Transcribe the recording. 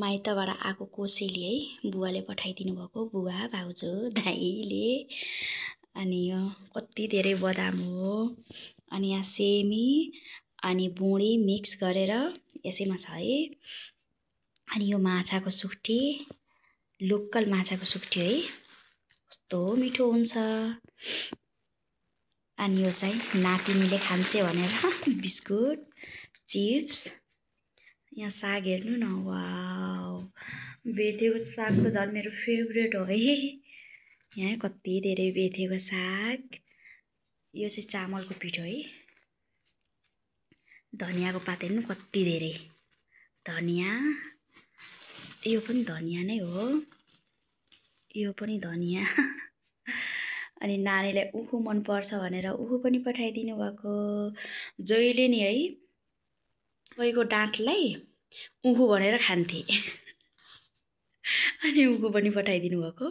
माइतबाट आएको कोसेली है बुवाले पठाइदिनु भएको बुवा भाउजू दाइले। अनि यो कति धेरै बदाम हो अनि यहाँ सेमी अनि बुँडी मिक्स गरेर यसैमा छ है। अनि यो माछाको सुक्टी लोकल माछाको सुक्टी है कस्तो मिठो हुन्छ। अनि यो चाहिँ नातिनीले खान्छे भनेर बिस्कुट चिप्स। यहाँ साग हेर्नु न वाउ बेथेको साग त झन् मेरो फेभरेट हो है। यहाँ कति धेरै बेथेको साग। यो चाहिँ चामलको पिठो है। धनियाको पात हेर्नु कति धेरै धनिया। यो पनि धनिया नै हो यो पनि धनिया। अनि नानीलाई उखु मन पर्छ भनेर उखु पनि पठाइदिनु भएको। जहिले नि है कोहीको डाँठलाई उखु भनेर खान्थे अनि उखु पनि पठाइदिनु भएको।